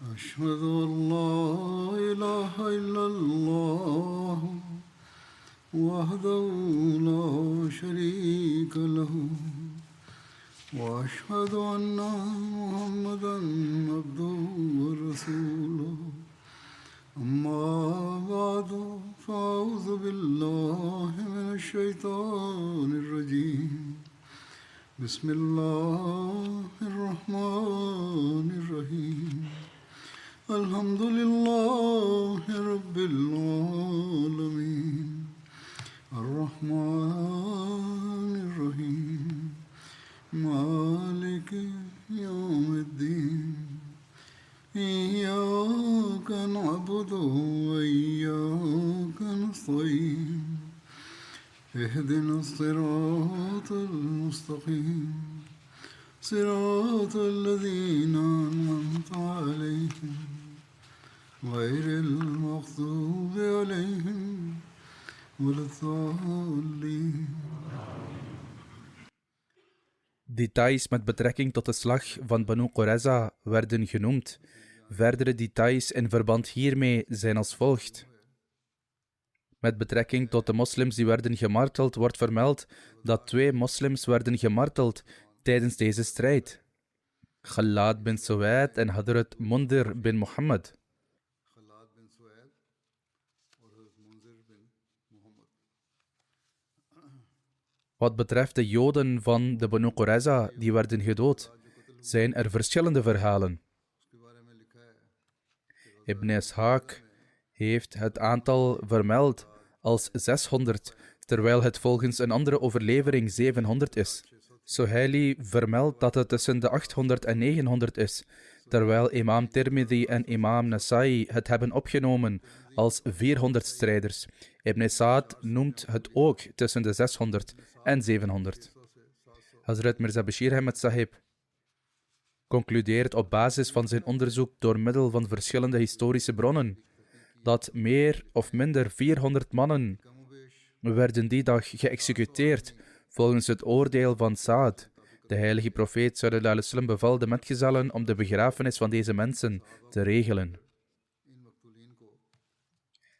أشهد أن لا إله إلا الله وحده لا شريك له وأشهد أن محمدا عبده ورسوله أما بعد فأعوذ بالله من الشيطان الرجيم بسم الله الرحمن الرحيم الحمد لله رب العالمين الرحمن الرحيم مالك يوم الدين إياك نعبد وإياك نستعين اهدنا الصراط المستقيم صراط الذين أنعمت عليهم غير المغضوب عليهم ولا الضالين. Details met betrekking tot de slag van Banu Qurayza werden genoemd. Verdere details in verband hiermee zijn als volgt. Met betrekking tot de moslims die werden gemarteld wordt vermeld dat 2 moslims werden gemarteld tijdens deze strijd. Khalad bin Suwaid en Hadrat Mundir bin Muhammad. Wat betreft de Joden van de Banu Qurayza die werden gedood, zijn er verschillende verhalen. Ibn Ishaq heeft het aantal vermeld als 600, terwijl het volgens een andere overlevering 700 is. Suhaili vermeldt dat het tussen de 800 en 900 is, terwijl imam Tirmidhi en imam Nasai het hebben opgenomen als 400 strijders. Ibn Sa'd noemt het ook tussen de 600 en 700. Hazrat Mirza Bashir Ahmed Sahib concludeert op basis van zijn onderzoek door middel van verschillende historische bronnen dat meer of minder 400 mannen werden die dag geëxecuteerd volgens het oordeel van Sa'd. De heilige profeet sallallahu alaihi wasallam beval de metgezellen om de begrafenis van deze mensen te regelen.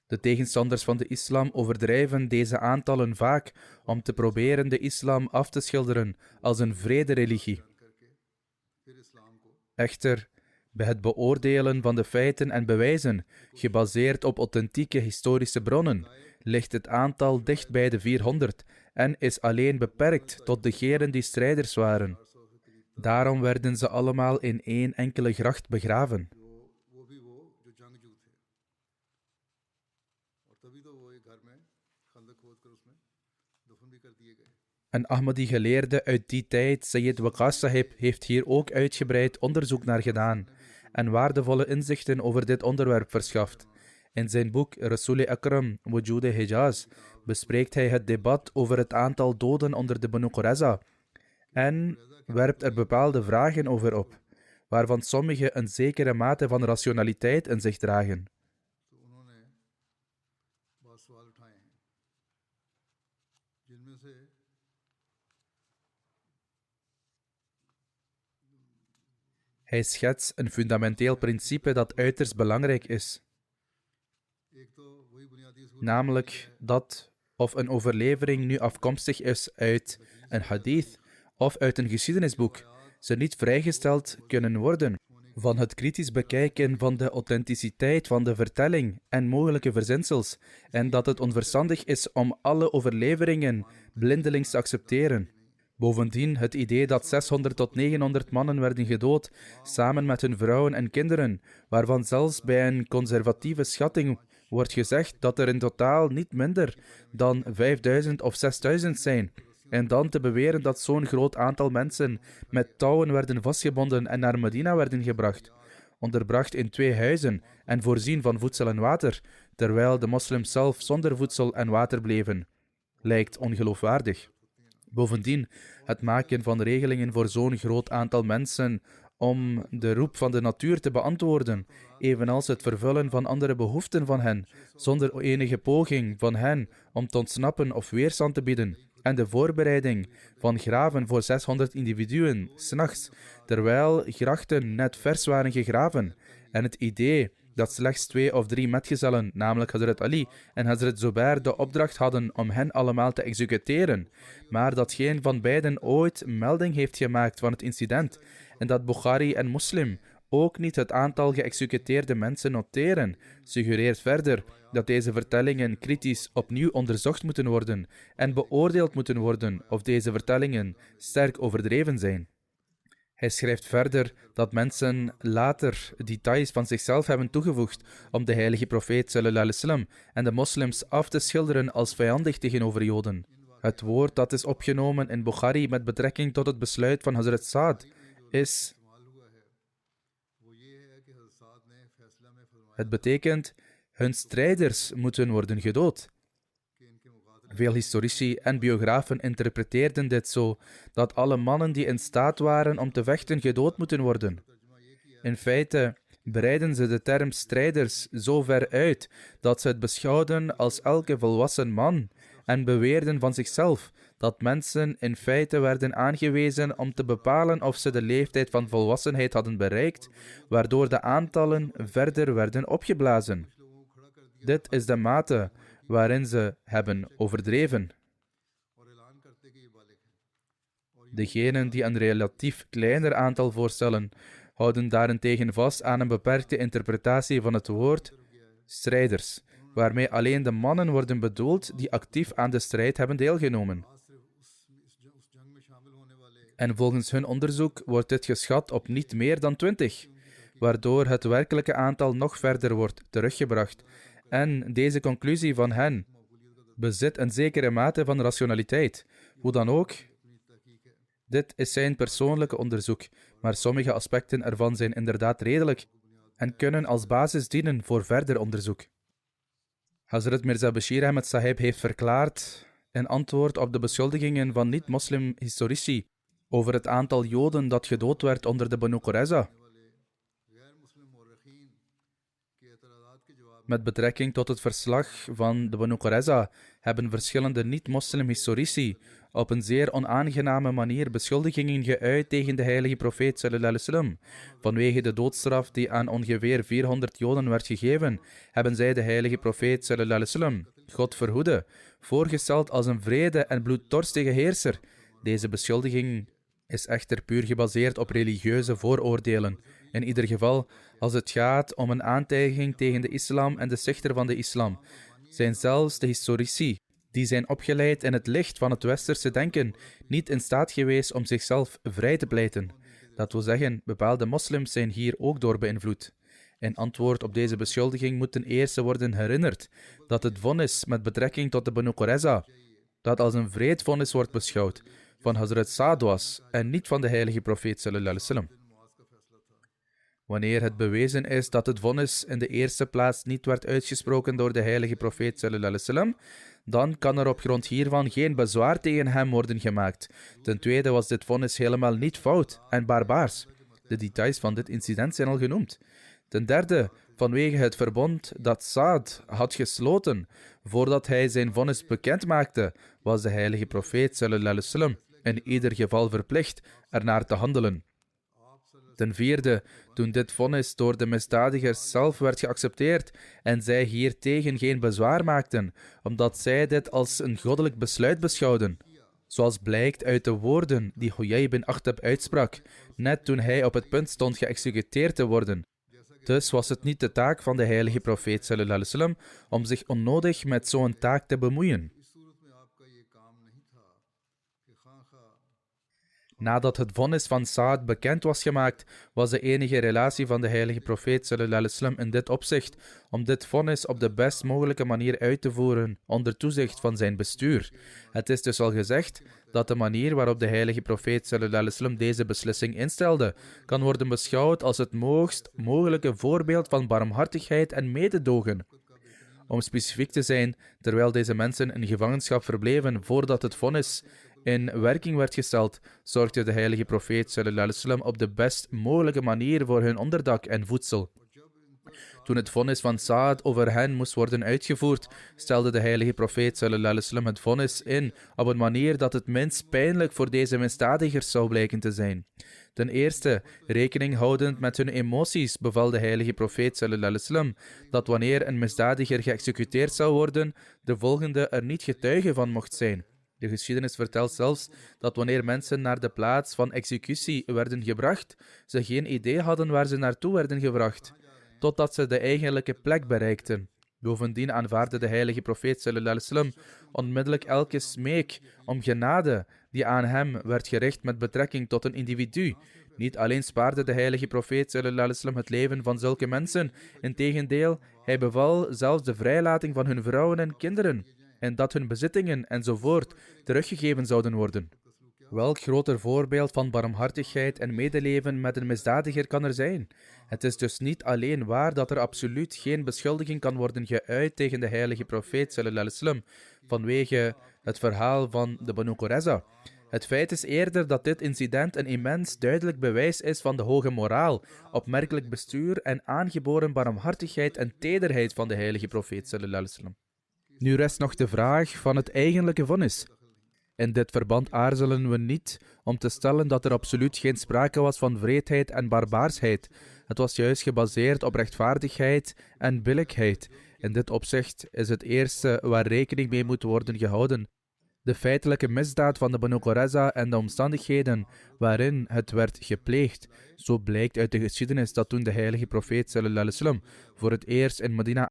De tegenstanders van de islam overdrijven deze aantallen vaak om te proberen de islam af te schilderen als een vredereligie. Echter, bij het beoordelen van de feiten en bewijzen, gebaseerd op authentieke historische bronnen, ligt het aantal dicht bij de 400 en is alleen beperkt tot degenen die strijders waren. Daarom werden ze allemaal in één enkele gracht begraven. Een Ahmadi-geleerde uit die tijd, Sayyid Waqas Sahib, heeft hier ook uitgebreid onderzoek naar gedaan en waardevolle inzichten over dit onderwerp verschaft. In zijn boek Rasul Akram Wujud Hijaz bespreekt hij het debat over het aantal doden onder de Banu Qurayza en werpt er bepaalde vragen over op, waarvan sommige een zekere mate van rationaliteit in zich dragen. Hij schetst een fundamenteel principe dat uiterst belangrijk is. Namelijk dat of een overlevering nu afkomstig is uit een hadith of uit een geschiedenisboek, ze niet vrijgesteld kunnen worden van het kritisch bekijken van de authenticiteit van de vertelling en mogelijke verzinsels, en dat het onverstandig is om alle overleveringen blindelings te accepteren. Bovendien het idee dat 600 tot 900 mannen werden gedood, samen met hun vrouwen en kinderen, waarvan zelfs bij een conservatieve schatting wordt gezegd dat er in totaal niet minder dan 5000 of 6000 zijn, en dan te beweren dat zo'n groot aantal mensen met touwen werden vastgebonden en naar Medina werden gebracht, onderbracht in 2 huizen en voorzien van voedsel en water, terwijl de moslims zelf zonder voedsel en water bleven, lijkt ongeloofwaardig. Bovendien, het maken van regelingen voor zo'n groot aantal mensen om de roep van de natuur te beantwoorden, evenals het vervullen van andere behoeften van hen, zonder enige poging van hen om te ontsnappen of weerstand te bieden, en de voorbereiding van graven voor 600 individuen, 's nachts, terwijl grachten net vers waren gegraven, en het idee dat slechts 2 of 3 metgezellen, namelijk Hazrat Ali en Hazrat Zubair, de opdracht hadden om hen allemaal te executeren, maar dat geen van beiden ooit melding heeft gemaakt van het incident, en dat Bukhari en Muslim ook niet het aantal geëxecuteerde mensen noteren, suggereert verder dat deze vertellingen kritisch opnieuw onderzocht moeten worden en beoordeeld moeten worden of deze vertellingen sterk overdreven zijn. Hij schrijft verder dat mensen later details van zichzelf hebben toegevoegd om de heilige profeet sallallahu alaihi wasallam en de moslims af te schilderen als vijandig tegenover Joden. Het woord dat is opgenomen in Bukhari met betrekking tot het besluit van Hazrat Saad is: het betekent, hun strijders moeten worden gedood. Veel historici en biografen interpreteerden dit zo, dat alle mannen die in staat waren om te vechten gedood moeten worden. In feite breiden ze de term strijders zo ver uit, dat ze het beschouwden als elke volwassen man, en beweerden van zichzelf dat mensen in feite werden aangewezen om te bepalen of ze de leeftijd van volwassenheid hadden bereikt, waardoor de aantallen verder werden opgeblazen. Dit is de mate waarin ze hebben overdreven. Degenen die een relatief kleiner aantal voorstellen, houden daarentegen vast aan een beperkte interpretatie van het woord strijders, waarmee alleen de mannen worden bedoeld die actief aan de strijd hebben deelgenomen. En volgens hun onderzoek wordt dit geschat op niet meer dan 20, waardoor het werkelijke aantal nog verder wordt teruggebracht. En deze conclusie van hen bezit een zekere mate van rationaliteit. Hoe dan ook, dit is zijn persoonlijke onderzoek, maar sommige aspecten ervan zijn inderdaad redelijk en kunnen als basis dienen voor verder onderzoek. Hazrat Mirza Bashir Ahmed Sahib heeft verklaard, in antwoord op de beschuldigingen van niet-moslim-historici over het aantal Joden dat gedood werd onder de Banu Qurayza. Met betrekking tot het verslag van de Banu Qurayza hebben verschillende niet-moslim-historici op een zeer onaangename manier beschuldigingen geuit tegen de heilige profeet sallallahu alaihi wasallam. Vanwege de doodstraf die aan ongeveer 400 Joden werd gegeven, hebben zij de heilige profeet sallallahu alaihi wasallam, God verhoede, voorgesteld als een wrede en bloeddorstige heerser. Deze beschuldiging is echter puur gebaseerd op religieuze vooroordelen. In ieder geval, als het gaat om een aantijging tegen de islam en de stichter van de islam, zijn zelfs de historici, die zijn opgeleid in het licht van het westerse denken, niet in staat geweest om zichzelf vrij te pleiten. Dat wil zeggen, bepaalde moslims zijn hier ook door beïnvloed. In antwoord op deze beschuldiging moet ten eerste worden herinnerd dat het vonnis met betrekking tot de Banu Qurayza, dat als een wreed vonnis wordt beschouwd, van Hazrat Saad was en niet van de heilige profeet sallallahu alaihi wasallam. Wanneer het bewezen is dat het vonnis in de eerste plaats niet werd uitgesproken door de heilige profeet sallallahu alaihi wasallam, dan kan er op grond hiervan geen bezwaar tegen hem worden gemaakt. Ten tweede was dit vonnis helemaal niet fout en barbaars. De details van dit incident zijn al genoemd. Ten derde, vanwege het verbond dat Saad had gesloten voordat hij zijn vonnis bekend maakte, was de heilige profeet sallallahu alaihi wasallam in ieder geval verplicht ernaar te handelen. Ten vierde, toen dit vonnis door de misdadigers zelf werd geaccepteerd en zij hiertegen geen bezwaar maakten, omdat zij dit als een goddelijk besluit beschouwden, zoals blijkt uit de woorden die Huyay bin Akhtab uitsprak, net toen hij op het punt stond geëxecuteerd te worden. Dus was het niet de taak van de heilige profeet sallallahu alaihi wasallam om zich onnodig met zo'n taak te bemoeien. Nadat het vonnis van Saad bekend was gemaakt, was de enige relatie van de heilige profeet sallallahu alaihi wasallam in dit opzicht om dit vonnis op de best mogelijke manier uit te voeren onder toezicht van zijn bestuur. Het is dus al gezegd dat de manier waarop de heilige profeet sallallahu alaihi wasallam deze beslissing instelde, kan worden beschouwd als het hoogst mogelijke voorbeeld van barmhartigheid en mededogen. Om specifiek te zijn, terwijl deze mensen in gevangenschap verbleven voordat het vonnis in werking werd gesteld, zorgde de heilige profeet sallallahu alaihi wasallam op de best mogelijke manier voor hun onderdak en voedsel. Toen het vonnis van Saad over hen moest worden uitgevoerd, stelde de heilige profeet sallallahu alaihi wasallam het vonnis in op een manier dat het minst pijnlijk voor deze misdadigers zou blijken te zijn. Ten eerste, rekening houdend met hun emoties, beval de heilige profeet sallallahu alaihi wasallam dat wanneer een misdadiger geëxecuteerd zou worden, de volgende er niet getuige van mocht zijn. De geschiedenis vertelt zelfs dat wanneer mensen naar de plaats van executie werden gebracht, ze geen idee hadden waar ze naartoe werden gebracht, totdat ze de eigenlijke plek bereikten. Bovendien aanvaardde de heilige profeet sallallahu alaihi wasallam onmiddellijk elke smeek om genade die aan hem werd gericht met betrekking tot een individu. Niet alleen spaarde de heilige profeet sallallahu alaihi wasallam het leven van zulke mensen, integendeel, hij beval zelfs de vrijlating van hun vrouwen en kinderen en dat hun bezittingen enzovoort teruggegeven zouden worden. Welk groter voorbeeld van barmhartigheid en medeleven met een misdadiger kan er zijn? Het is dus niet alleen waar dat er absoluut geen beschuldiging kan worden geuit tegen de heilige profeet sallallahu alaihi wasallam vanwege het verhaal van de Banu Qurayza. Het feit is eerder dat dit incident een immens duidelijk bewijs is van de hoge moraal, opmerkelijk bestuur en aangeboren barmhartigheid en tederheid van de heilige profeet sallallahu alaihi wasallam. Nu rest nog de vraag van het eigenlijke vonnis. In dit verband aarzelen we niet om te stellen dat er absoluut geen sprake was van wreedheid en barbaarsheid. Het was juist gebaseerd op rechtvaardigheid en billijkheid. In dit opzicht is het eerste waar rekening mee moet worden gehouden de feitelijke misdaad van de Banu Qurayza en de omstandigheden waarin het werd gepleegd. Zo blijkt uit de geschiedenis dat toen de heilige profeet sallallahu alaihi wasallam voor het eerst in Medina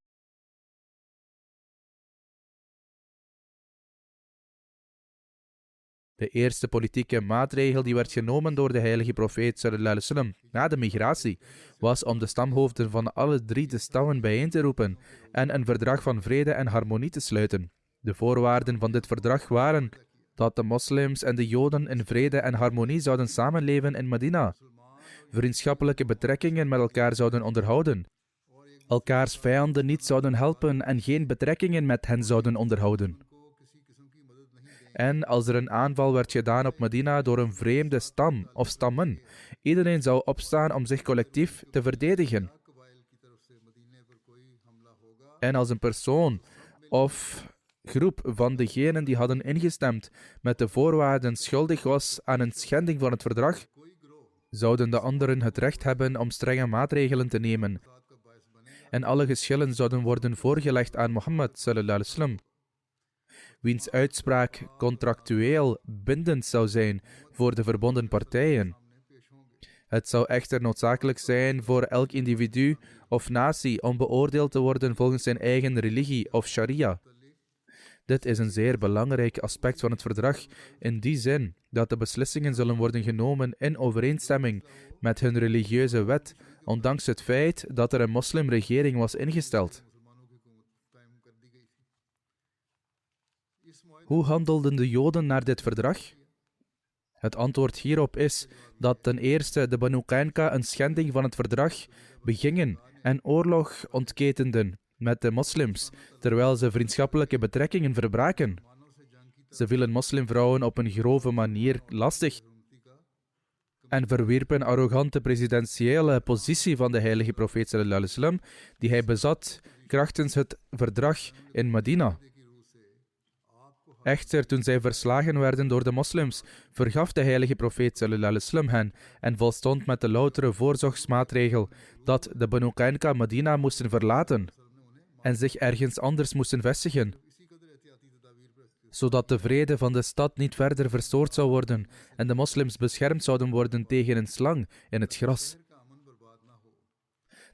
de eerste politieke maatregel die werd genomen door de heilige profeet sallallahu alaihi wasallam na de migratie was om de stamhoofden van alle drie de stammen bijeen te roepen en een verdrag van vrede en harmonie te sluiten. De voorwaarden van dit verdrag waren dat de moslims en de joden in vrede en harmonie zouden samenleven in Medina, vriendschappelijke betrekkingen met elkaar zouden onderhouden, elkaars vijanden niet zouden helpen en geen betrekkingen met hen zouden onderhouden. En als er een aanval werd gedaan op Medina door een vreemde stam of stammen, iedereen zou opstaan om zich collectief te verdedigen. En als een persoon of groep van degenen die hadden ingestemd met de voorwaarden schuldig was aan een schending van het verdrag, zouden de anderen het recht hebben om strenge maatregelen te nemen. En alle geschillen zouden worden voorgelegd aan Mohammed sallallahu alaihi wasallam, wiens uitspraak contractueel bindend zou zijn voor de verbonden partijen. Het zou echter noodzakelijk zijn voor elk individu of natie om beoordeeld te worden volgens zijn eigen religie of sharia. Dit is een zeer belangrijk aspect van het verdrag, in die zin dat de beslissingen zullen worden genomen in overeenstemming met hun religieuze wet, ondanks het feit dat er een moslimregering was ingesteld. Hoe handelden de Joden naar dit verdrag? Het antwoord hierop is dat ten eerste de Banu Qainuqa een schending van het verdrag begingen en oorlog ontketenden met de moslims, terwijl ze vriendschappelijke betrekkingen verbraken. Ze vielen moslimvrouwen op een grove manier lastig en verwierpen arrogante presidentiële positie van de heilige profeet sallallahu alaihi wasallam, die hij bezat krachtens het verdrag in Medina. Echter, toen zij verslagen werden door de moslims, vergaf de heilige profeet sallallahu alaihi wasallam hen en volstond met de loutere voorzorgsmaatregel dat de Banu Qainuqa Medina moesten verlaten en zich ergens anders moesten vestigen, zodat de vrede van de stad niet verder verstoord zou worden en de moslims beschermd zouden worden tegen een slang in het gras.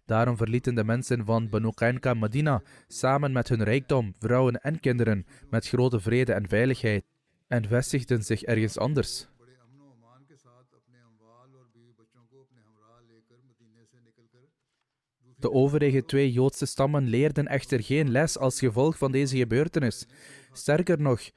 Daarom verlieten de mensen van Banu Qainuqa Medina samen met hun rijkdom, vrouwen en kinderen met grote vrede en veiligheid en vestigden zich ergens anders. De overige twee Joodse stammen leerden echter geen les als gevolg van deze gebeurtenis. Sterker nog,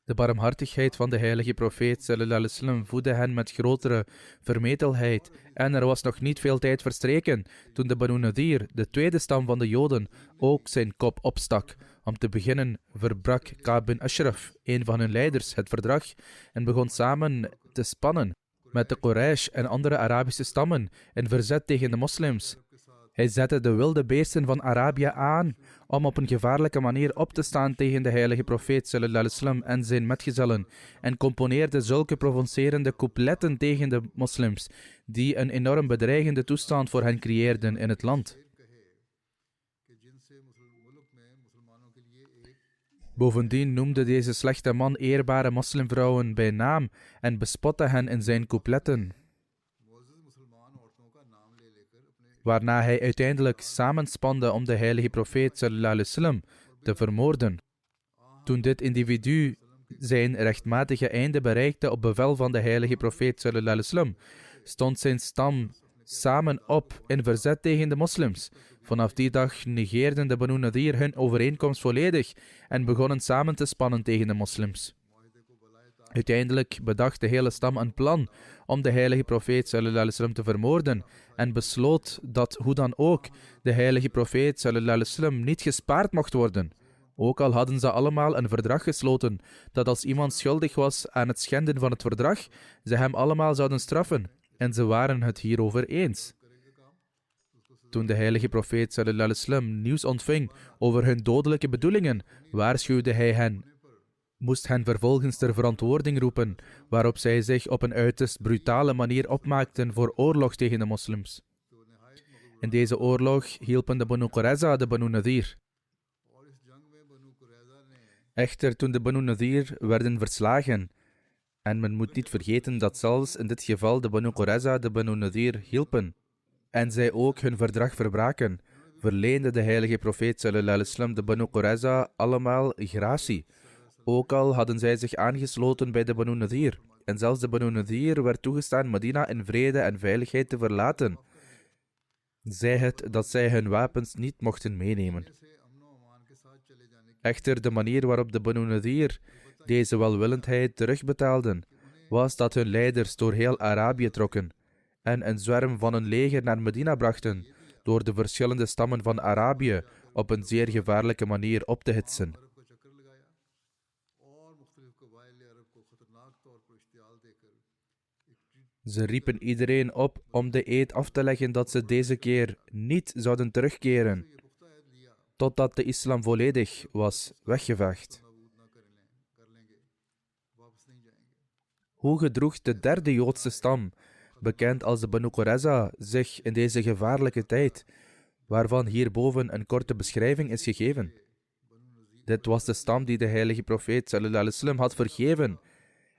de barmhartigheid van de heilige profeet sallallahu alaihi wasallam voedde hen met grotere vermetelheid en er was nog niet veel tijd verstreken toen de Banu Nadir, de tweede stam van de Joden, ook zijn kop opstak. Om te beginnen verbrak Ka'b bin Ashraf, een van hun leiders, het verdrag en begon samen te spannen met de Quraysh en andere Arabische stammen in verzet tegen de moslims. Hij zette de wilde beesten van Arabië aan om op een gevaarlijke manier op te staan tegen de heilige profeet sallallahu alaihi wasallam en zijn metgezellen en componeerde zulke provocerende coupletten tegen de moslims die een enorm bedreigende toestand voor hen creëerden in het land. Bovendien noemde deze slechte man eerbare moslimvrouwen bij naam en bespotte hen in zijn coupletten, waarna hij uiteindelijk samenspande om de heilige profeet sallallahu alaihi wasallam te vermoorden. Toen dit individu zijn rechtmatige einde bereikte op bevel van de heilige profeet sallallahu alaihi wasallam, stond zijn stam samen op in verzet tegen de moslims. Vanaf die dag negeerden de Banu Nadir hun overeenkomst volledig en begonnen samen te spannen tegen de moslims. Uiteindelijk bedacht de hele stam een plan om de heilige profeet sallallahu alaihi wasallam te vermoorden en besloot dat hoe dan ook de heilige profeet sallallahu alaihi wasallam niet gespaard mocht worden. Ook al hadden ze allemaal een verdrag gesloten dat als iemand schuldig was aan het schenden van het verdrag, ze hem allemaal zouden straffen. En ze waren het hierover eens. Toen de heilige profeet sallallahu alaihi wasallam nieuws ontving over hun dodelijke bedoelingen, waarschuwde hij hen, moest hen vervolgens ter verantwoording roepen, waarop zij zich op een uiterst brutale manier opmaakten voor oorlog tegen de moslims. In deze oorlog hielpen de Banu Qurayza de Banu Nadir. Echter, toen de Banu Nadir werden verslagen, en men moet niet vergeten dat zelfs in dit geval de Banu Qurayza de Banu Nadir hielpen, en zij ook hun verdrag verbraken, verleende de heilige profeet sallallahu alaihi wasallam de Banu Qurayza allemaal gratie. Ook al hadden zij zich aangesloten bij de Banu Nadir, en zelfs de Banu Nadir werd toegestaan Medina in vrede en veiligheid te verlaten, zij het dat zij hun wapens niet mochten meenemen. Echter, de manier waarop de Banu Nadir deze welwillendheid terugbetaalden, was dat hun leiders door heel Arabië trokken en een zwerm van een leger naar Medina brachten, door de verschillende stammen van Arabië op een zeer gevaarlijke manier op te hitsen. Ze riepen iedereen op om de eed af te leggen dat ze deze keer niet zouden terugkeren, totdat de islam volledig was weggevaagd. Hoe gedroeg de derde Joodse stam, bekend als de Banu Qurayza, zich in deze gevaarlijke tijd, waarvan hierboven een korte beschrijving is gegeven? Dit was de stam die de heilige profeet sallallahu alaihi wasallam had vergeven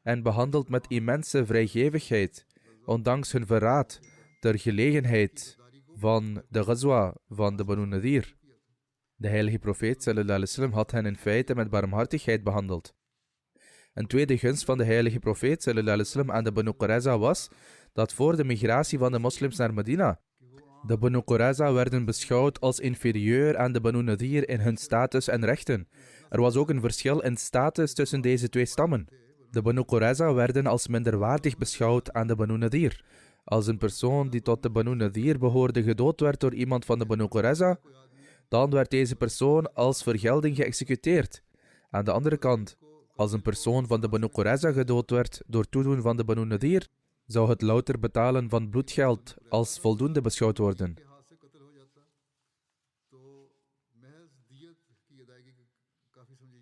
en behandeld met immense vrijgevigheid, ondanks hun verraad, ter gelegenheid van de ghazwa van de Banu Nadir. De heilige profeet sallallahu alaihi wasallam had hen in feite met barmhartigheid behandeld. Een tweede gunst van de heilige profeet sallallahu alaihi wasallam aan de Banu Qurayza was dat voor de migratie van de moslims naar Medina, de Banu Qurayza werden beschouwd als inferieur aan de Banu Nadir in hun status en rechten. Er was ook een verschil in status tussen deze twee stammen. De Banu Qurayza werden als minderwaardig beschouwd aan de Banu Nadir. Als een persoon die tot de Banu Nadir behoorde gedood werd door iemand van de Banu Qurayza, dan werd deze persoon als vergelding geëxecuteerd. Aan de andere kant, als een persoon van de Banu Qurayza gedood werd door toedoen van de Banu Nadir, zou het louter betalen van bloedgeld als voldoende beschouwd worden.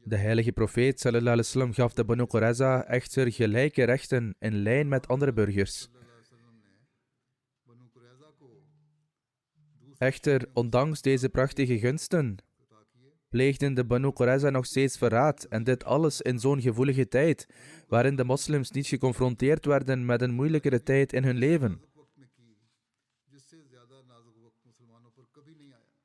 De heilige profeet sallallahu alaihi wasallam gaf de Banu Qurayza echter gelijke rechten in lijn met andere burgers. Echter, ondanks deze prachtige gunsten, pleegden de Banu Qurayza nog steeds verraad, en dit alles in zo'n gevoelige tijd, waarin de moslims niet geconfronteerd werden met een moeilijkere tijd in hun leven.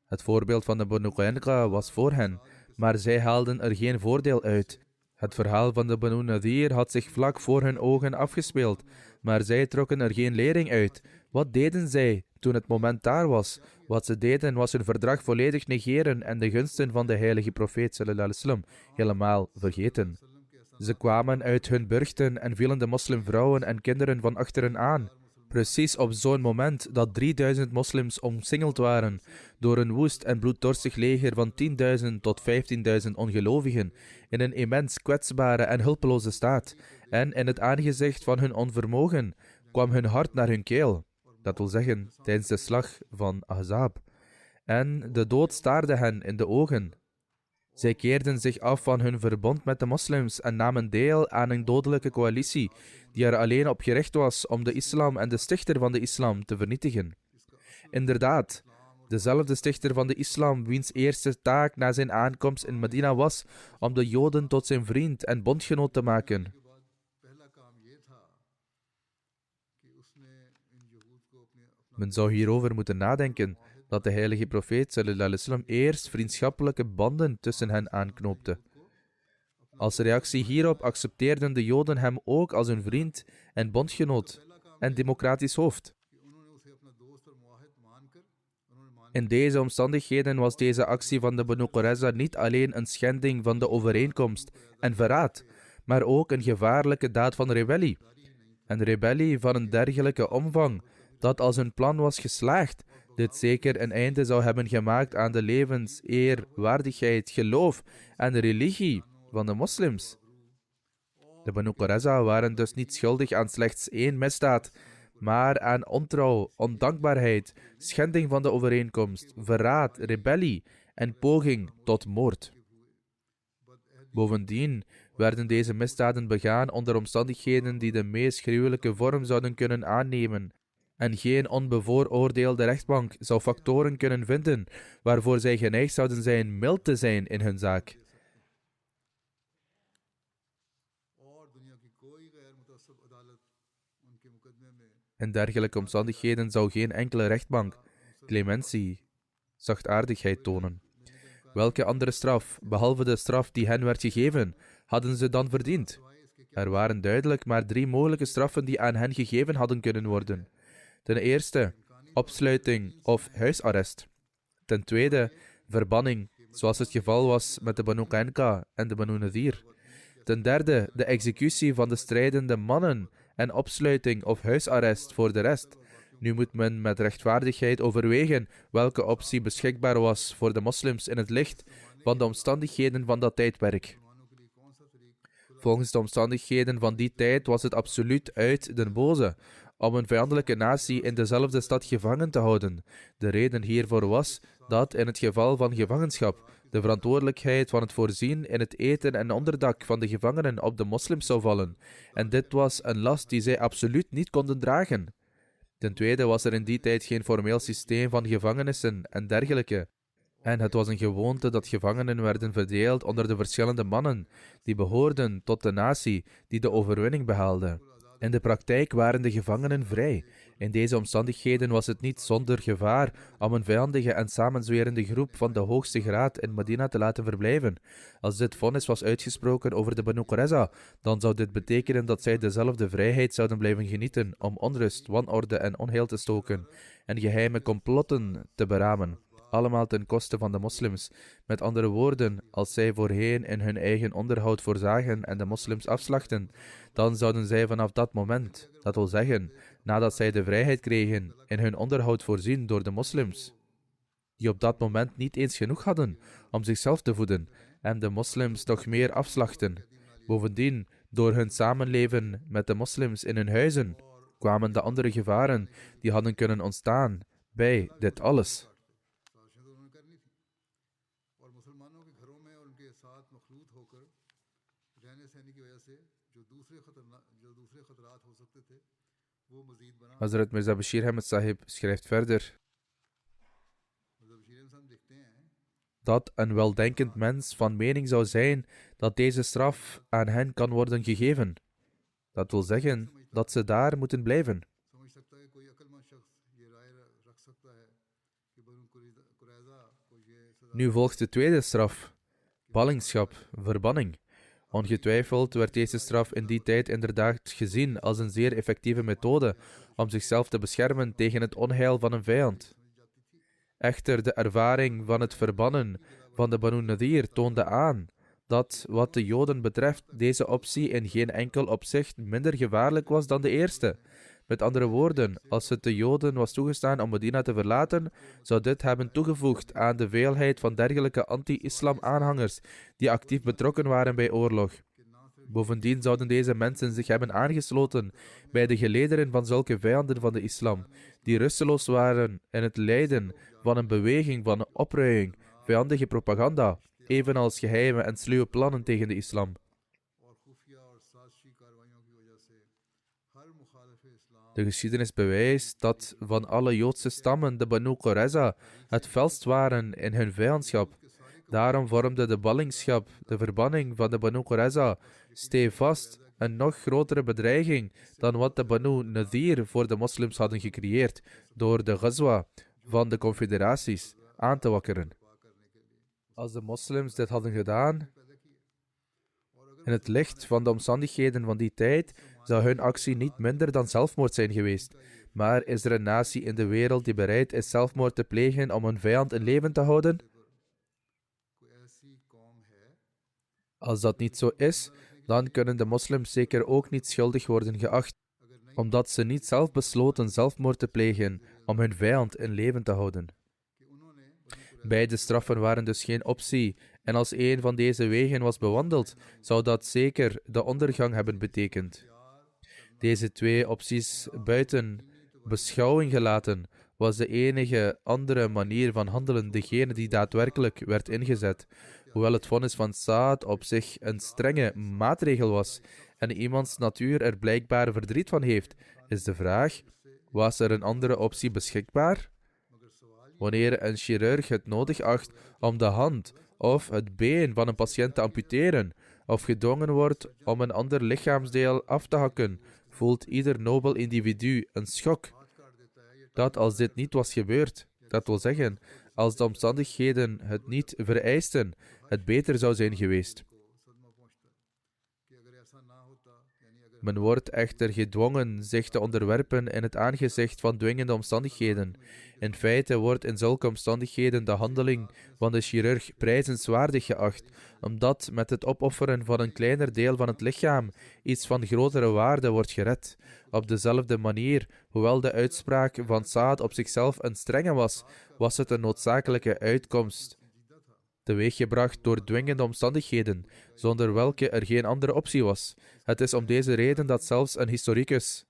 Het voorbeeld van de Banu Qaynuqa was voor hen, maar zij haalden er geen voordeel uit. Het verhaal van de Banu Nadir had zich vlak voor hun ogen afgespeeld, maar zij trokken er geen lering uit. Wat deden zij toen het moment daar was? Wat ze deden was hun verdrag volledig negeren en de gunsten van de heilige profeet sallallahu alaihi wasallam helemaal vergeten. Ze kwamen uit hun burchten en vielen de moslimvrouwen en kinderen van achteren aan. Precies op zo'n moment dat 3000 moslims omsingeld waren door een woest en bloeddorstig leger van 10.000 tot 15.000 ongelovigen in een immens kwetsbare en hulpeloze staat, en in het aangezicht van hun onvermogen kwam hun hart naar hun keel. Dat wil zeggen, tijdens de slag van Ahzab. en de dood staarde hen in de ogen. Zij keerden zich af van hun verbond met de moslims en namen deel aan een dodelijke coalitie die er alleen op gericht was om de islam en de stichter van de islam te vernietigen. Inderdaad, dezelfde stichter van de islam, wiens eerste taak na zijn aankomst in Medina was om de Joden tot zijn vriend en bondgenoot te maken. Men zou hierover moeten nadenken dat de heilige profeet sallallahu alaihi wasallam eerst vriendschappelijke banden tussen hen aanknoopte. Als reactie hierop accepteerden de Joden hem ook als hun vriend en bondgenoot en democratisch hoofd. In deze omstandigheden was deze actie van de Banu Qurayza niet alleen een schending van de overeenkomst en verraad, maar ook een gevaarlijke daad van rebellie. Een rebellie van een dergelijke omvang, dat als hun plan was geslaagd, dit zeker een einde zou hebben gemaakt aan de levens, eer, waardigheid, geloof en religie van de moslims. De Banu Qurayza waren dus niet schuldig aan slechts één misdaad, maar aan ontrouw, ondankbaarheid, schending van de overeenkomst, verraad, rebellie en poging tot moord. Bovendien werden deze misdaden begaan onder omstandigheden die de meest gruwelijke vorm zouden kunnen aannemen, en geen onbevooroordeelde rechtbank zou factoren kunnen vinden waarvoor zij geneigd zouden zijn mild te zijn in hun zaak. In dergelijke omstandigheden zou geen enkele rechtbank clementie, zachtaardigheid tonen. Welke andere straf, behalve de straf die hen werd gegeven, hadden ze dan verdiend? Er waren duidelijk maar 3 mogelijke straffen die aan hen gegeven hadden kunnen worden. Ten eerste, opsluiting of huisarrest. Ten tweede, verbanning, zoals het geval was met de Banu Qainuqa en de Banu Nadir. Ten derde, de executie van de strijdende mannen en opsluiting of huisarrest voor de rest. Nu moet men met rechtvaardigheid overwegen welke optie beschikbaar was voor de moslims in het licht van de omstandigheden van dat tijdperk. Volgens de omstandigheden van die tijd was het absoluut uit den boze om een vijandelijke natie in dezelfde stad gevangen te houden. De reden hiervoor was dat in het geval van gevangenschap de verantwoordelijkheid van het voorzien in het eten en onderdak van de gevangenen op de moslims zou vallen, en dit was een last die zij absoluut niet konden dragen. Ten tweede was er in die tijd geen formeel systeem van gevangenissen en dergelijke, en het was een gewoonte dat gevangenen werden verdeeld onder de verschillende mannen die behoorden tot de natie die de overwinning behaalde. In de praktijk waren de gevangenen vrij. In deze omstandigheden was het niet zonder gevaar om een vijandige en samenzwerende groep van de hoogste graad in Medina te laten verblijven. Als dit vonnis was uitgesproken over de Banu Qurayza, dan zou dit betekenen dat zij dezelfde vrijheid zouden blijven genieten om onrust, wanorde en onheil te stoken en geheime complotten te beramen. Allemaal ten koste van de moslims. Met andere woorden, als zij voorheen in hun eigen onderhoud voorzagen en de moslims afslachten, dan zouden zij vanaf dat moment, dat wil zeggen, nadat zij de vrijheid kregen, in hun onderhoud voorzien door de moslims, die op dat moment niet eens genoeg hadden om zichzelf te voeden, en de moslims nog meer afslachten. Bovendien, door hun samenleven met de moslims in hun huizen, kwamen de andere gevaren die hadden kunnen ontstaan bij dit alles. Hazrat Mirza Bashir Ahmed Sahib schrijft verder dat een weldenkend mens van mening zou zijn dat deze straf aan hen kan worden gegeven. Dat wil zeggen dat ze daar moeten blijven. Nu volgt de tweede straf, ballingschap, verbanning. Ongetwijfeld werd deze straf in die tijd inderdaad gezien als een zeer effectieve methode om zichzelf te beschermen tegen het onheil van een vijand. Echter, de ervaring van het verbannen van de Banu Nadir toonde aan dat, wat de Joden betreft, deze optie in geen enkel opzicht minder gevaarlijk was dan de eerste. Met andere woorden, als het de Joden was toegestaan om Medina te verlaten, zou dit hebben toegevoegd aan de veelheid van dergelijke anti-islam-aanhangers die actief betrokken waren bij oorlog. Bovendien zouden deze mensen zich hebben aangesloten bij de gelederen van zulke vijanden van de islam, die rusteloos waren in het lijden van een beweging van opruiing, vijandige propaganda, evenals geheime en sluwe plannen tegen de islam. De geschiedenis bewijst dat van alle Joodse stammen de Banu Qurayza het felst waren in hun vijandschap. Daarom vormde de ballingschap, de verbanning van de Banu Qurayza, stevast een nog grotere bedreiging dan wat de Banu Nadir voor de moslims hadden gecreëerd door de Ghazwa van de confederaties aan te wakkeren. Als de moslims dit hadden gedaan, in het licht van de omstandigheden van die tijd, zou hun actie niet minder dan zelfmoord zijn geweest. Maar is er een natie in de wereld die bereid is zelfmoord te plegen om een vijand in leven te houden? Als dat niet zo is, dan kunnen de moslims zeker ook niet schuldig worden geacht, omdat ze niet zelf besloten zelfmoord te plegen om hun vijand in leven te houden. Beide straffen waren dus geen optie, en als een van deze wegen was bewandeld, zou dat zeker de ondergang hebben betekend. Deze twee opties buiten beschouwing gelaten, was de enige andere manier van handelen degene die daadwerkelijk werd ingezet. Hoewel het vonnis van Saad op zich een strenge maatregel was en iemands natuur er blijkbaar verdriet van heeft, is de vraag, was er een andere optie beschikbaar? Wanneer een chirurg het nodig acht om de hand of het been van een patiënt te amputeren, of gedwongen wordt om een ander lichaamsdeel af te hakken, voelt ieder nobel individu een schok. Dat als dit niet was gebeurd, dat wil zeggen, als de omstandigheden het niet vereisten, het beter zou zijn geweest. Men wordt echter gedwongen zich te onderwerpen in het aangezicht van dwingende omstandigheden. In feite wordt in zulke omstandigheden de handeling van de chirurg prijzenswaardig geacht, omdat met het opofferen van een kleiner deel van het lichaam iets van grotere waarde wordt gered. Op dezelfde manier, hoewel de uitspraak van Saad op zichzelf een strenge was, was het een noodzakelijke uitkomst, teweeggebracht door dwingende omstandigheden, zonder welke er geen andere optie was. Het is om deze reden dat zelfs een historicus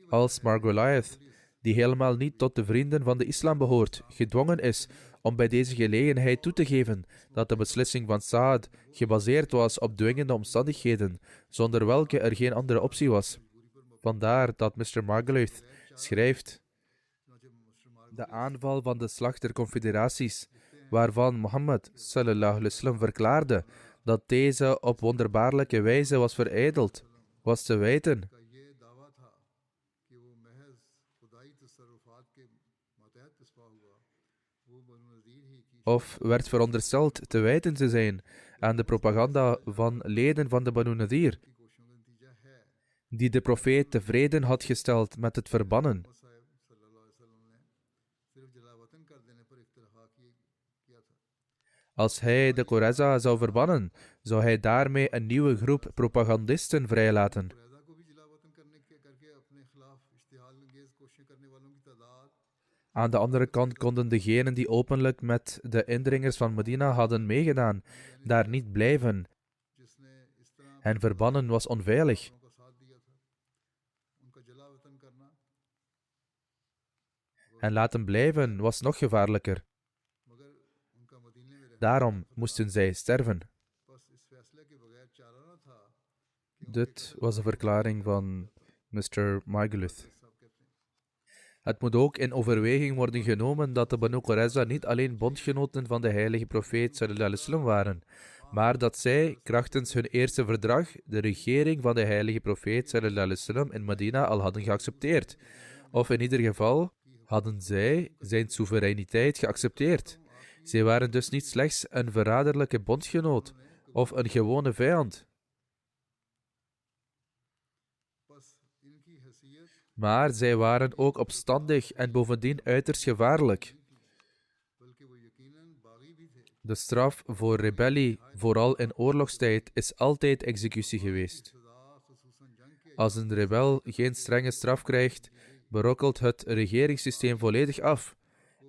als Margoliouth, die helemaal niet tot de vrienden van de islam behoort, gedwongen is om bij deze gelegenheid toe te geven dat de beslissing van Saad gebaseerd was op dwingende omstandigheden, zonder welke er geen andere optie was. Vandaar dat Mr. Margoliouth schrijft: de aanval van de slag der confederaties, waarvan Mohammed sallallahu alaihi wasallam verklaarde dat deze op wonderbaarlijke wijze was verijdeld, was te wijten of werd verondersteld te wijten te zijn aan de propaganda van leden van de Banu Nadir, die de profeet tevreden had gesteld met het verbannen. Als hij de Qurayza zou verbannen, zou hij daarmee een nieuwe groep propagandisten vrijlaten. Aan de andere kant konden degenen die openlijk met de indringers van Medina hadden meegedaan, daar niet blijven. Hen verbannen was onveilig. Hen laten blijven was nog gevaarlijker. Daarom moesten zij sterven. Dit was de verklaring van Mr. Margoliouth. Het moet ook in overweging worden genomen dat de Banu Qurayza niet alleen bondgenoten van de heilige profeet sallallahu alaihi wasallam waren, maar dat zij, krachtens hun eerste verdrag, de regering van de heilige profeet sallallahu alaihi wasallam in Medina al hadden geaccepteerd. Of in ieder geval hadden zij zijn soevereiniteit geaccepteerd. Zij waren dus niet slechts een verraderlijke bondgenoot of een gewone vijand, maar zij waren ook opstandig en bovendien uiterst gevaarlijk. De straf voor rebellie, vooral in oorlogstijd, is altijd executie geweest. Als een rebel geen strenge straf krijgt, berokkelt het regeringssysteem volledig af.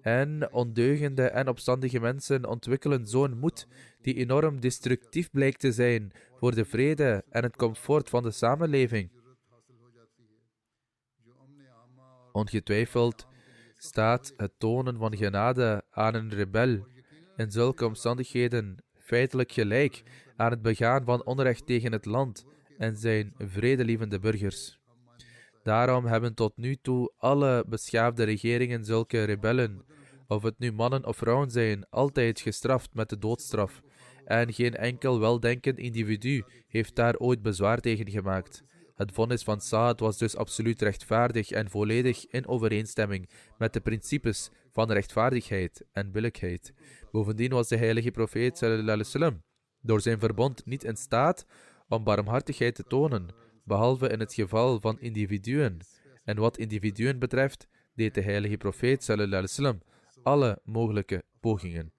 En ondeugende en opstandige mensen ontwikkelen zo'n moed die enorm destructief blijkt te zijn voor de vrede en het comfort van de samenleving. Ongetwijfeld staat het tonen van genade aan een rebel in zulke omstandigheden feitelijk gelijk aan het begaan van onrecht tegen het land en zijn vredelievende burgers. Daarom hebben tot nu toe alle beschaafde regeringen zulke rebellen, of het nu mannen of vrouwen zijn, altijd gestraft met de doodstraf. En geen enkel weldenkend individu heeft daar ooit bezwaar tegen gemaakt. Het vonnis van Saad was dus absoluut rechtvaardig en volledig in overeenstemming met de principes van rechtvaardigheid en billijkheid. Bovendien was de heilige profeet sallallahu alaihi wasallam door zijn verbond niet in staat om barmhartigheid te tonen, behalve in het geval van individuen. En wat individuen betreft, deed de heilige profeet sallallahu alaihi wasallam alle mogelijke pogingen.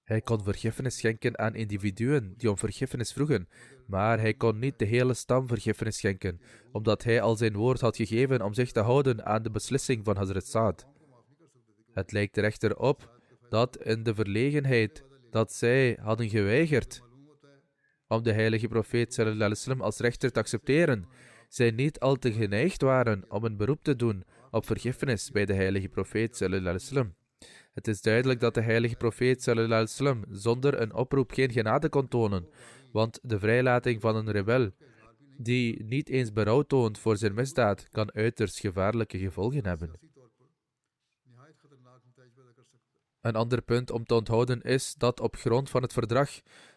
Hij kon vergiffenis schenken aan individuen die om vergiffenis vroegen, maar hij kon niet de hele stam vergiffenis schenken, omdat hij al zijn woord had gegeven om zich te houden aan de beslissing van Hazrat Saad. Het lijkt er echter op dat in de verlegenheid dat zij hadden geweigerd om de heilige profeet sallallahu alaihi wasallam als rechter te accepteren, zij niet al te geneigd waren om een beroep te doen op vergiffenis bij de heilige profeet sallallahu alaihi wasallam. Het is duidelijk dat de heilige profeet sallallahu alaihi wasallam zonder een oproep geen genade kon tonen, want de vrijlating van een rebel die niet eens berouw toont voor zijn misdaad kan uiterst gevaarlijke gevolgen hebben. Een ander punt om te onthouden is dat op grond van het verdrag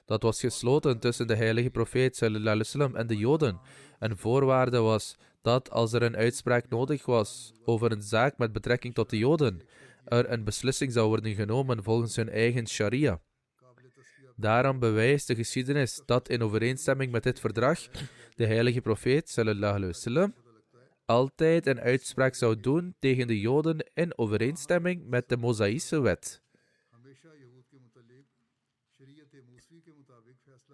dat was gesloten tussen de heilige profeet sallallahu alaihi wasallam en de Joden, een voorwaarde was dat als er een uitspraak nodig was over een zaak met betrekking tot de Joden, er een beslissing zou worden genomen volgens hun eigen sharia. Daarom bewijst de geschiedenis dat in overeenstemming met dit verdrag de heilige profeet sallallahu alaihi wasallam altijd een uitspraak zou doen tegen de Joden in overeenstemming met de Mosaïsche wet.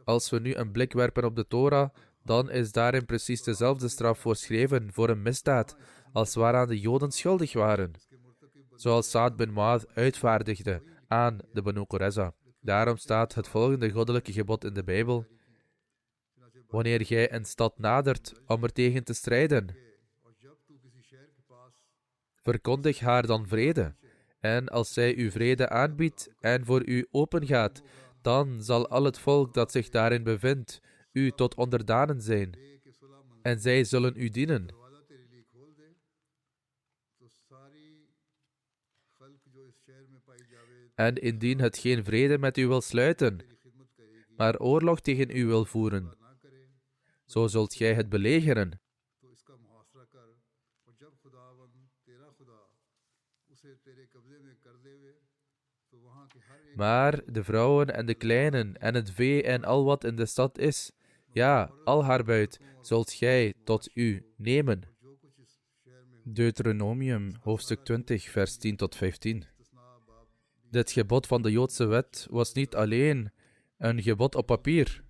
Als we nu een blik werpen op de Torah, dan is daarin precies dezelfde straf voorschreven voor een misdaad als waaraan de Joden schuldig waren, zoals Saad bin Mu'adh uitvaardigde aan de Banu Qurayza. Daarom staat het volgende goddelijke gebod in de Bijbel: wanneer jij een stad nadert om er tegen te strijden, verkondig haar dan vrede. En als zij u vrede aanbiedt en voor u opengaat, dan zal al het volk dat zich daarin bevindt u tot onderdanen zijn. En zij zullen u dienen. En indien het geen vrede met u wil sluiten, maar oorlog tegen u wil voeren, zo zult gij het belegeren. Maar de vrouwen en de kleinen en het vee en al wat in de stad is, ja, al haar buit, zult gij tot u nemen. Deuteronomium, hoofdstuk 20, vers 10 tot 15. Dit gebod van de Joodse wet was niet alleen een gebod op papier,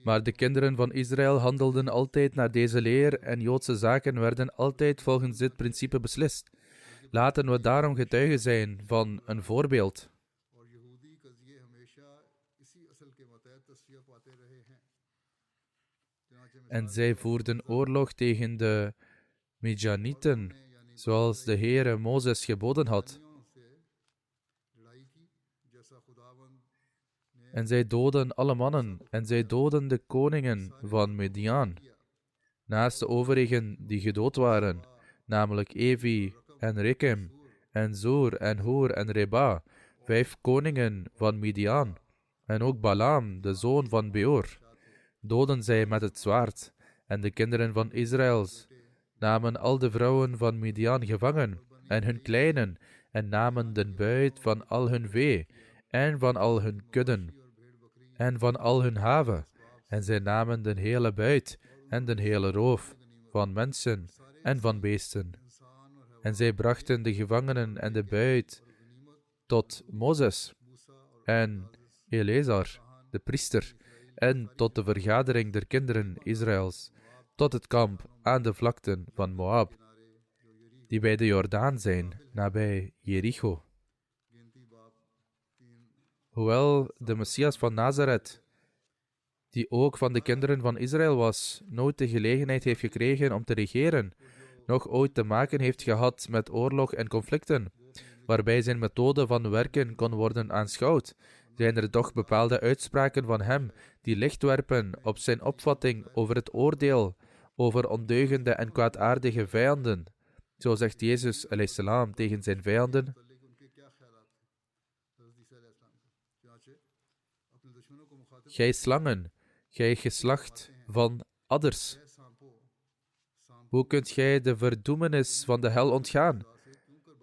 maar de kinderen van Israël handelden altijd naar deze leer en Joodse zaken werden altijd volgens dit principe beslist. Laten we daarom getuigen zijn van een voorbeeld. En zij voerden oorlog tegen de Midjanieten, zoals de Heere Mozes geboden had. En zij doden alle mannen, en zij doden de koningen van Midian, naast de overigen die gedood waren, namelijk Evi en Rekem, en Zoer en Hoer en Reba, 5 koningen van Midian, en ook Balaam, de zoon van Beor, doden zij met het zwaard, en de kinderen van Israëls namen al de vrouwen van Midian gevangen, en hun kleinen, en namen de buit van al hun vee, en van al hun kudden, en van al hun haven, en zij namen de hele buit, en de hele roof, van mensen en van beesten. En zij brachten de gevangenen en de buit tot Mozes en Eleazar, de priester, en tot de vergadering der kinderen Israëls, tot het kamp aan de vlakten van Moab, die bij de Jordaan zijn, nabij Jericho. Hoewel de Messias van Nazareth, die ook van de kinderen van Israël was, nooit de gelegenheid heeft gekregen om te regeren, nog ooit te maken heeft gehad met oorlog en conflicten, waarbij zijn methode van werken kon worden aanschouwd, zijn er toch bepaalde uitspraken van hem die licht werpen op zijn opvatting over het oordeel over ondeugende en kwaadaardige vijanden. Zo zegt Jezus salam tegen zijn vijanden: gij slangen, gij geslacht van adders, hoe kunt gij de verdoemenis van de hel ontgaan?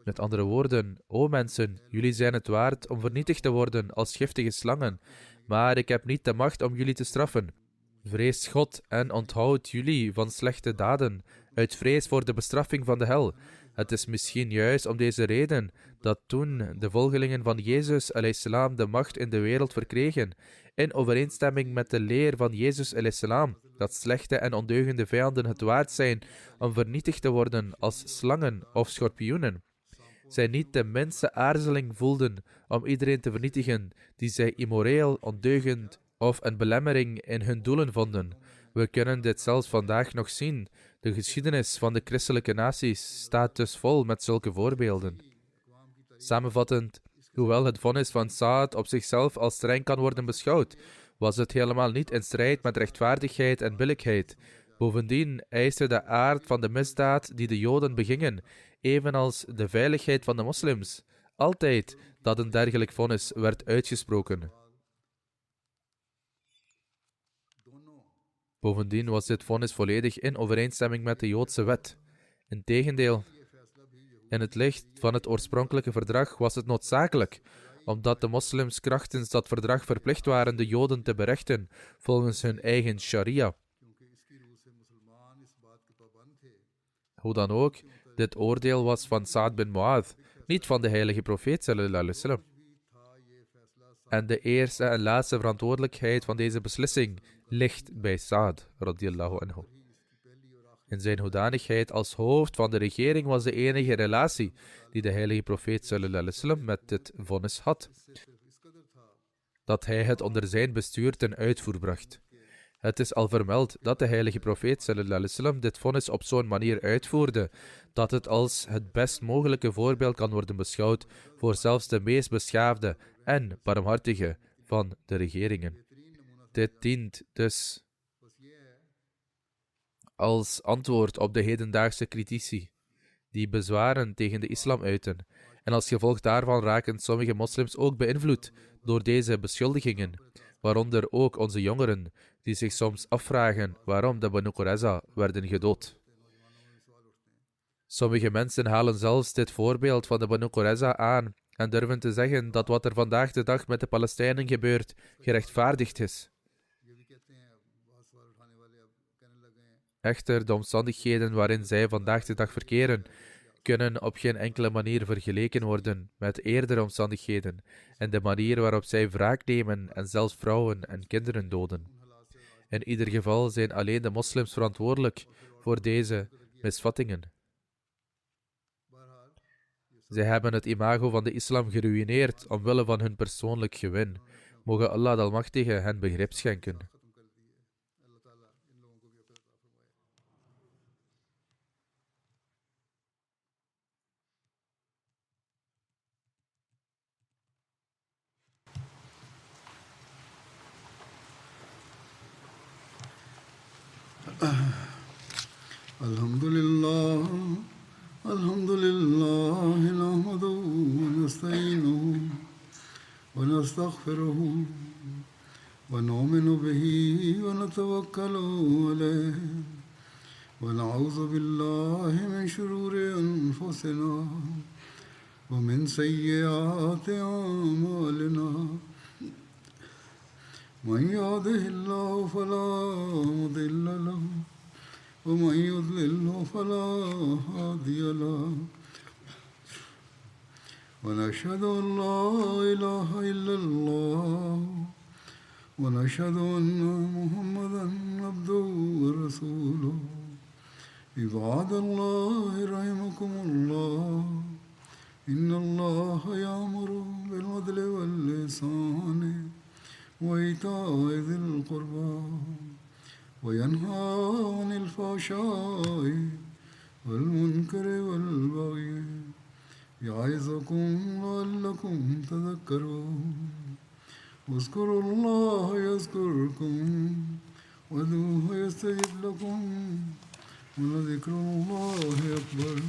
Met andere woorden, o mensen, jullie zijn het waard om vernietigd te worden als giftige slangen, maar ik heb niet de macht om jullie te straffen. Vrees God en onthoud jullie van slechte daden, uit vrees voor de bestraffing van de hel. Het is misschien juist om deze reden dat toen de volgelingen van Jezus salam de macht in de wereld verkregen, in overeenstemming met de leer van Jezus salam, dat slechte en ondeugende vijanden het waard zijn om vernietigd te worden als slangen of schorpioenen, zij niet de minste aarzeling voelden om iedereen te vernietigen die zij immoreel, ondeugend of een belemmering in hun doelen vonden. We kunnen dit zelfs vandaag nog zien. De geschiedenis van de christelijke naties staat dus vol met zulke voorbeelden. Samenvattend, hoewel het vonnis van Saad op zichzelf als streng kan worden beschouwd, was het helemaal niet in strijd met rechtvaardigheid en billijkheid. Bovendien eiste de aard van de misdaad die de Joden begingen, evenals de veiligheid van de moslims, altijd dat een dergelijk vonnis werd uitgesproken. Bovendien was dit vonnis volledig in overeenstemming met de Joodse wet. Integendeel, in het licht van het oorspronkelijke verdrag was het noodzakelijk, omdat de moslims krachtens dat verdrag verplicht waren de Joden te berechten volgens hun eigen sharia. Hoe dan ook, dit oordeel was van Saad bin Mu'adh, niet van de heilige profeet sallallahu alaihi wasallam. En de eerste en laatste verantwoordelijkheid van deze beslissing ligt bij Saad radiyallahu anhu. In zijn hoedanigheid als hoofd van de regering was de enige relatie die de heilige profeet sallallahu alaihi wasallam met dit vonnis had, dat hij het onder zijn bestuur ten uitvoer bracht. Het is al vermeld dat de heilige profeet sallallahu alaihi wasallam dit vonnis op zo'n manier uitvoerde, dat het als het best mogelijke voorbeeld kan worden beschouwd voor zelfs de meest beschaafde en barmhartige van de regeringen. Dit dient dus als antwoord op de hedendaagse critici, die bezwaren tegen de islam uiten, en als gevolg daarvan raken sommige moslims ook beïnvloed door deze beschuldigingen, waaronder ook onze jongeren, die zich soms afvragen waarom de Banu Qurayza werden gedood. Sommige mensen halen zelfs dit voorbeeld van de Banu Qurayza aan en durven te zeggen dat wat er vandaag de dag met de Palestijnen gebeurt, gerechtvaardigd is. Echter, de omstandigheden waarin zij vandaag de dag verkeren, kunnen op geen enkele manier vergeleken worden met eerdere omstandigheden en de manier waarop zij wraak nemen en zelfs vrouwen en kinderen doden. In ieder geval zijn alleen de moslims verantwoordelijk voor deze misvattingen. Zij hebben het imago van de islam geruïneerd omwille van hun persoonlijk gewin. Mogen Allah de Almachtige hen begrip schenken. Alhamdulillah, alhamdulillah, nahmaduhu wa nasta'inuhu wa nastaghfiruhu wa nu'minu bihi wa natawakkalu alayhi wa na'udhu billahi min shururi anfusina wa min sayyiati a'malina. من يهده الله فلا مضل له ومن يضلله فلا هادي له ونشهد أن لا إله إلا الله ونشهد أن محمدا عبده ورسوله عباد الله رحمكم الله إن الله يأمر بالعدل والإحسان وإيتاء ذي القربى وينهى عن الفحشاء والمنكر والبغي يعظكم لعلكم تذكرون واذكروا الله يذكركم وادعوه يستجب لكم ولذكر الله أكبر